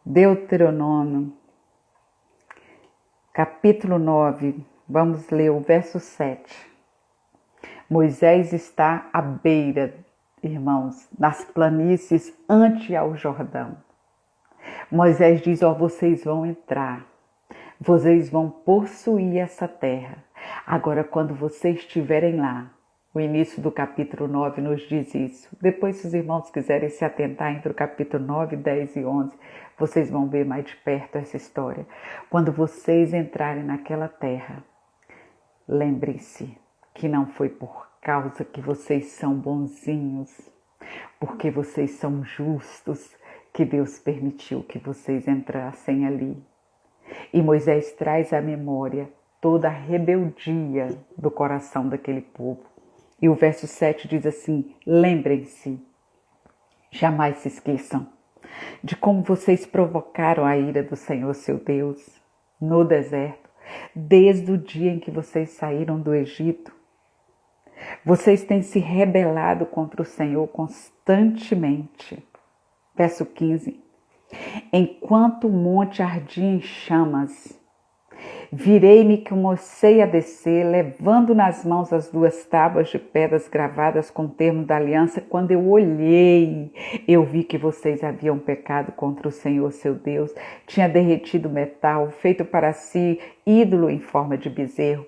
Deuteronômio, capítulo 9, vamos ler o verso 7. Moisés está à beira, irmãos, nas planícies ante ao Jordão. Moisés diz, vocês vão entrar, vocês vão possuir essa terra. Agora, quando vocês estiverem lá, o início do capítulo 9 nos diz isso. Depois, se os irmãos quiserem se atentar entre o capítulo 9, 10 e 11, vocês vão ver mais de perto essa história. Quando vocês entrarem naquela terra, lembrem-se que não foi por causa que vocês são bonzinhos, porque vocês são justos, que Deus permitiu que vocês entrassem ali. E Moisés traz à memória toda a rebeldia do coração daquele povo. E o verso 7 diz assim, lembrem-se, jamais se esqueçam, de como vocês provocaram a ira do Senhor seu Deus no deserto, desde o dia em que vocês saíram do Egito. Vocês têm se rebelado contra o Senhor constantemente. Verso 15. Enquanto o monte ardia em chamas, virei-me que comecei a descer, levando nas mãos as 2 tábuas de pedras gravadas com o termo da aliança. Quando eu olhei, eu vi que vocês haviam pecado contra o Senhor seu Deus, tinha derretido metal, feito para si ídolo em forma de bezerro.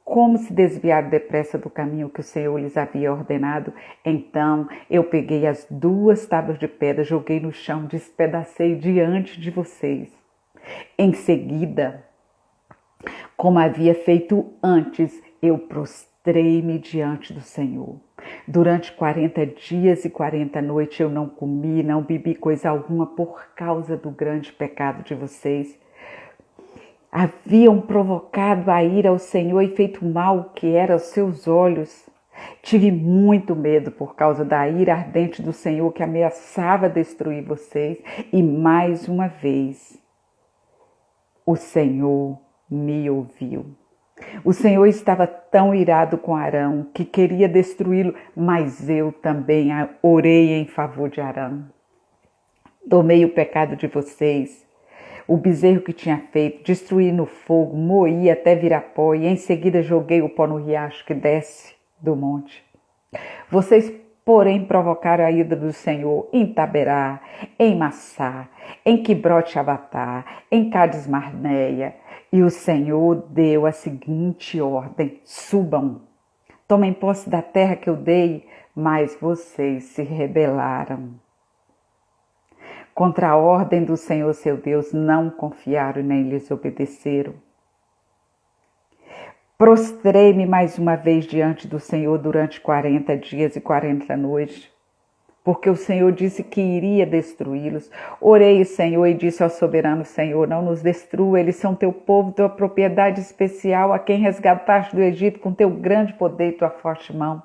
Como se desviaram depressa do caminho que o Senhor lhes havia ordenado. Então eu peguei as 2 tábuas de pedra, joguei no chão, despedacei diante de vocês. Em seguida, como havia feito antes, eu prostrei-me diante do Senhor. Durante 40 dias e 40 noites eu não comi, não bebi coisa alguma por causa do grande pecado de vocês. Haviam provocado a ira ao Senhor e feito mal que era aos seus olhos. Tive muito medo por causa da ira ardente do Senhor que ameaçava destruir vocês. E mais uma vez, o Senhor me ouviu. O Senhor estava tão irado com Arão que queria destruí-lo, mas eu também orei em favor de Arão. Tomei o pecado de vocês, o bezerro que tinha feito, destruí no fogo, moí até virar pó e em seguida joguei o pó no riacho que desce do monte. Vocês, porém, provocaram a ira do Senhor em Taberá, em Massá, em Quibrote-Abatá, em Cades-Barneia. E o Senhor deu a seguinte ordem, subam, tomem posse da terra que eu dei, mas vocês se rebelaram. Contra a ordem do Senhor seu Deus não confiaram nem lhes obedeceram. Prostrei-me mais uma vez diante do Senhor durante 40 dias e 40 noites, porque o Senhor disse que iria destruí-los. Orei, Senhor, e disse ao soberano Senhor, não nos destrua, eles são teu povo, tua propriedade especial, a quem resgataste do Egito com teu grande poder e tua forte mão.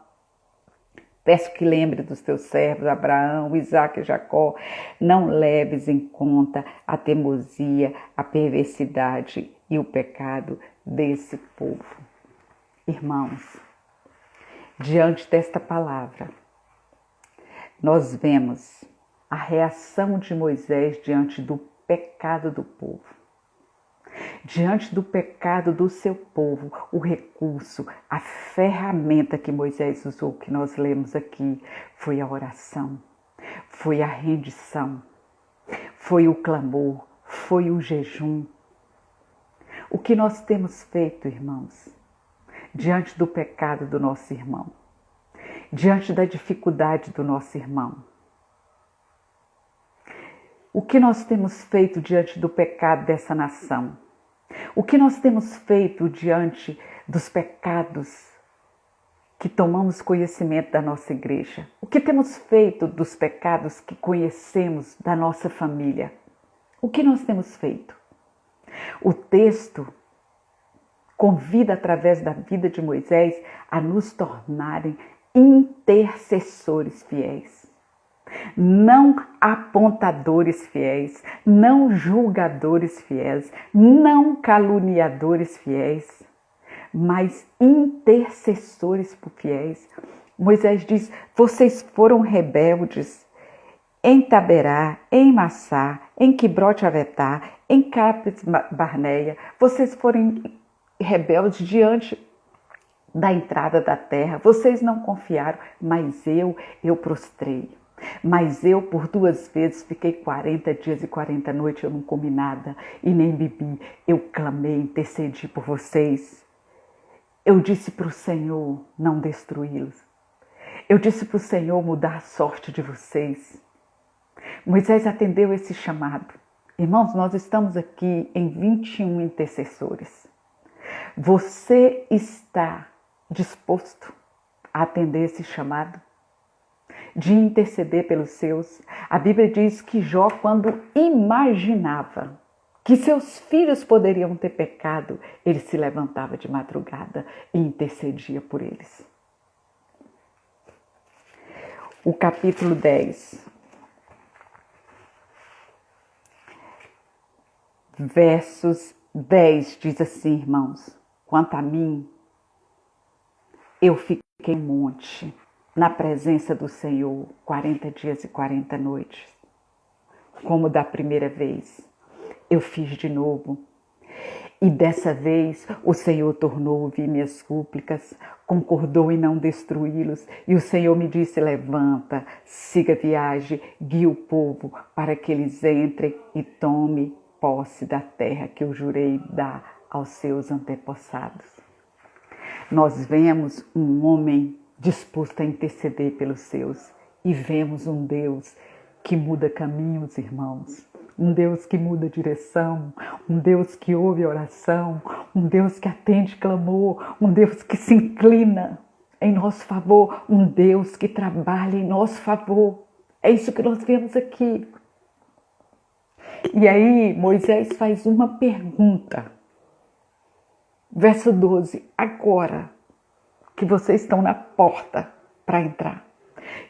Peço que lembre dos teus servos, Abraão, Isaque e Jacó. Não leves em conta a teimosia, a perversidade e o pecado desse povo. Irmãos, diante desta palavra, nós vemos a reação de Moisés diante do pecado do povo. Diante do pecado do seu povo, o recurso, a ferramenta que Moisés usou, que nós lemos aqui, foi a oração, foi a rendição, foi o clamor, foi o jejum. O que nós temos feito, irmãos, diante do pecado do nosso irmão, diante da dificuldade do nosso irmão? O que nós temos feito diante do pecado dessa nação? O que nós temos feito diante dos pecados que tomamos conhecimento da nossa igreja? O que temos feito dos pecados que conhecemos da nossa família? O que nós temos feito? O texto convida, através da vida de Moisés, a nos tornarem intercessores fiéis. Não apontadores fiéis, não julgadores fiéis, não caluniadores fiéis, mas intercessores fiéis. Moisés diz, vocês foram rebeldes em Taberá, em Massá, em Quibrote-Avetá, em Cápes Barneia, vocês foram rebeldes diante da entrada da terra, vocês não confiaram, mas eu prostrei. Mas eu, por 2 vezes, fiquei 40 dias e 40 noites, eu não comi nada e nem bebi. Eu clamei, intercedi por vocês. Eu disse para o Senhor não destruí-los. Eu disse para o Senhor mudar a sorte de vocês. Moisés atendeu esse chamado. Irmãos, nós estamos aqui em 21 intercessores. Você está disposto a atender esse chamado? De interceder pelos seus? A Bíblia diz que Jó, quando imaginava que seus filhos poderiam ter pecado, ele se levantava de madrugada e intercedia por eles. O capítulo 10, versos 10 diz assim, irmãos: quanto a mim, eu fiquei em monte, na presença do Senhor, 40 dias e 40 noites. Como da primeira vez, eu fiz de novo. E dessa vez o Senhor tornou a ouvir minhas súplicas, concordou em não destruí-los. E o Senhor me disse: levanta, siga a viagem, guie o povo para que eles entrem e tomem posse da terra que eu jurei dar aos seus antepassados. Nós vemos um homem disposto a interceder pelos seus e vemos um Deus que muda caminhos, irmãos. Um Deus que muda direção, um Deus que ouve oração, um Deus que atende clamor, um Deus que se inclina em nosso favor, um Deus que trabalha em nosso favor. É isso que nós vemos aqui. E aí Moisés faz uma pergunta. Verso 12, agora que vocês estão na porta para entrar,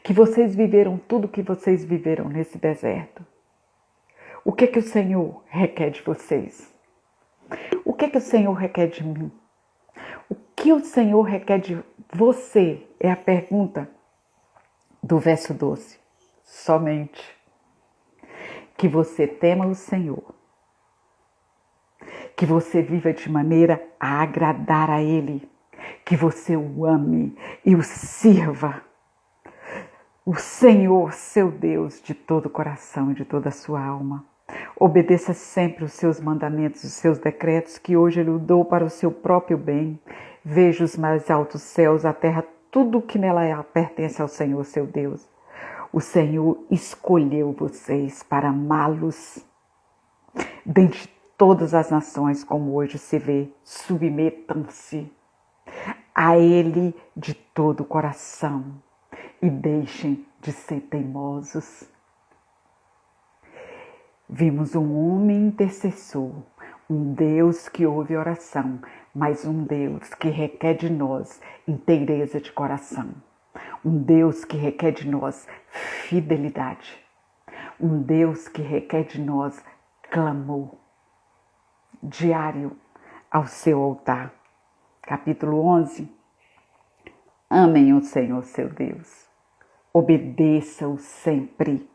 que vocês viveram tudo que vocês viveram nesse deserto, o que o Senhor requer de vocês? O que o Senhor requer de mim? O que o Senhor requer de você? É a pergunta do verso 12. Somente que você tema o Senhor, que você viva de maneira a agradar a Ele, que você o ame e o sirva, o Senhor, seu Deus, de todo o coração e de toda a sua alma. Obedeça sempre os seus mandamentos, os seus decretos, que hoje Ele o dou para o seu próprio bem. Veja os mais altos céus, a terra, tudo que nela pertence ao Senhor, seu Deus. O Senhor escolheu vocês para amá-los. Dentre todas as nações, como hoje se vê, submetam-se a Ele de todo o coração e deixem de ser teimosos. Vimos um homem intercessor, um Deus que ouve oração, mas um Deus que requer de nós inteireza de coração. Um Deus que requer de nós fidelidade. Um Deus que requer de nós clamor diário ao seu altar. Capítulo 11. Amem o Senhor, seu Deus. Obedeça-o sempre.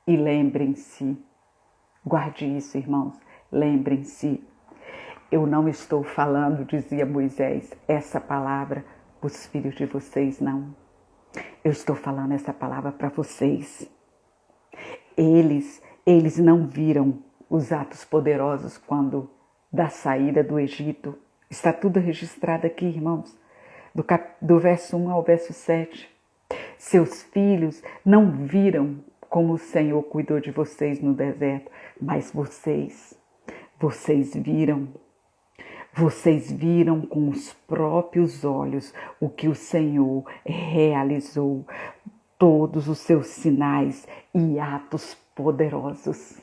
E lembrem-se, guarde isso, irmãos, lembrem-se. Eu não estou falando, dizia Moisés, essa palavra para os filhos de vocês, não. Eu estou falando essa palavra para vocês. Eles não viram os atos poderosos quando da saída do Egito. Está tudo registrado aqui, irmãos, do verso 1 ao verso 7. Seus filhos não viram como o Senhor cuidou de vocês no deserto, mas vocês viram. Vocês viram com os próprios olhos o que o Senhor realizou, todos os seus sinais e atos poderosos.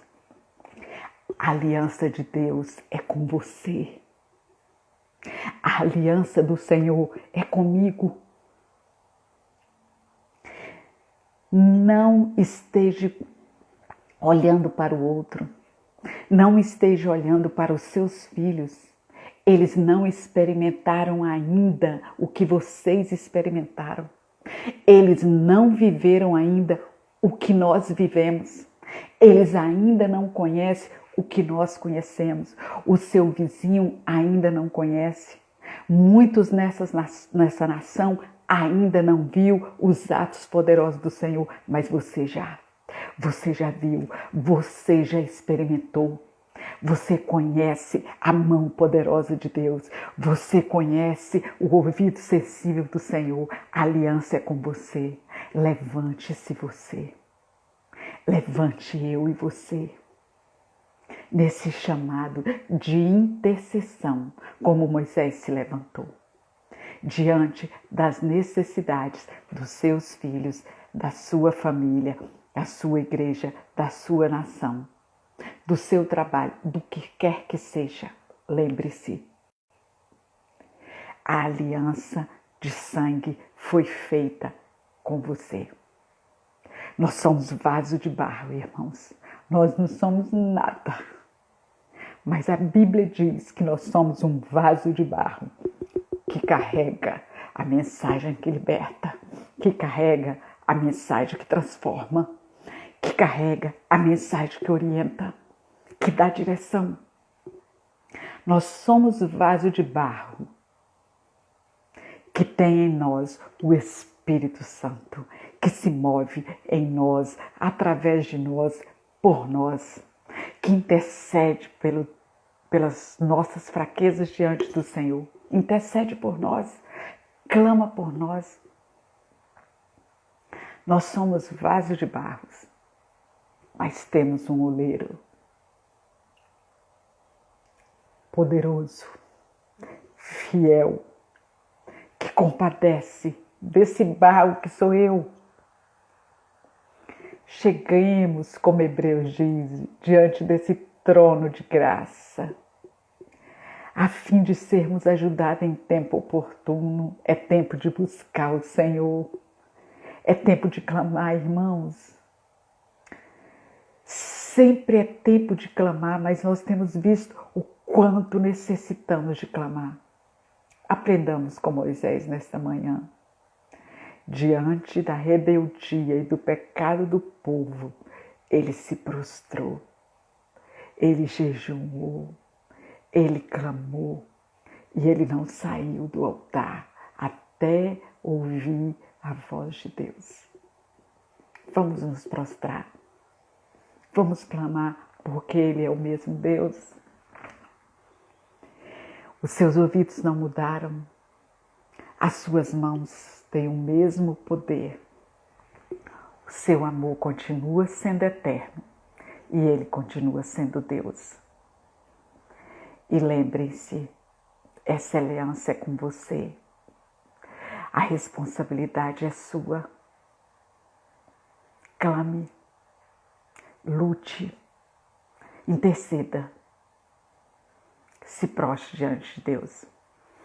A aliança de Deus é com você. A aliança do Senhor é comigo. Não esteja olhando para o outro. Não esteja olhando para os seus filhos. Eles não experimentaram ainda o que vocês experimentaram. Eles não viveram ainda o que nós vivemos. Eles ainda não conhecem o que nós conhecemos. O seu vizinho ainda não conhece. Muitos nessa nação ainda não viu os atos poderosos do Senhor, mas você já viu, você já experimentou. Você conhece a mão poderosa de Deus, você conhece o ouvido sensível do Senhor. A aliança é com você. Levante-se você. Levante eu e você nesse chamado de intercessão, como Moisés se levantou, diante das necessidades dos seus filhos, da sua família, da sua igreja, da sua nação, do seu trabalho, do que quer que seja. Lembre-se, a aliança de sangue foi feita com você. Nós somos vaso de barro, irmãos. Nós não somos nada. Mas a Bíblia diz que nós somos um vaso de barro que carrega a mensagem que liberta, que carrega a mensagem que transforma, que carrega a mensagem que orienta, que dá direção. Nós somos vaso de barro que tem em nós o Espírito Santo, que se move em nós, através de nós, por nós, que intercede pelas nossas fraquezas diante do Senhor, intercede por nós, clama por nós. Nós somos vasos de barro, mas temos um oleiro poderoso, fiel, que compadece desse barro que sou eu. Cheguemos, como Hebreus diz, diante desse trono de graça, a fim de sermos ajudados em tempo oportuno. É tempo de buscar o Senhor, é tempo de clamar, irmãos. Sempre é tempo de clamar, mas nós temos visto o quanto necessitamos de clamar. Aprendamos com Moisés nesta manhã. Diante da rebeldia e do pecado do povo, ele se prostrou, ele jejuou, ele clamou e ele não saiu do altar até ouvir a voz de Deus. Vamos nos prostrar, vamos clamar, porque ele é o mesmo Deus. Os seus ouvidos não mudaram, as suas mãos têm o mesmo poder. O seu amor continua sendo eterno e ele continua sendo Deus. E lembrem-se, essa aliança é com você. A responsabilidade é sua. Clame, lute, interceda. Se prostre diante de Deus.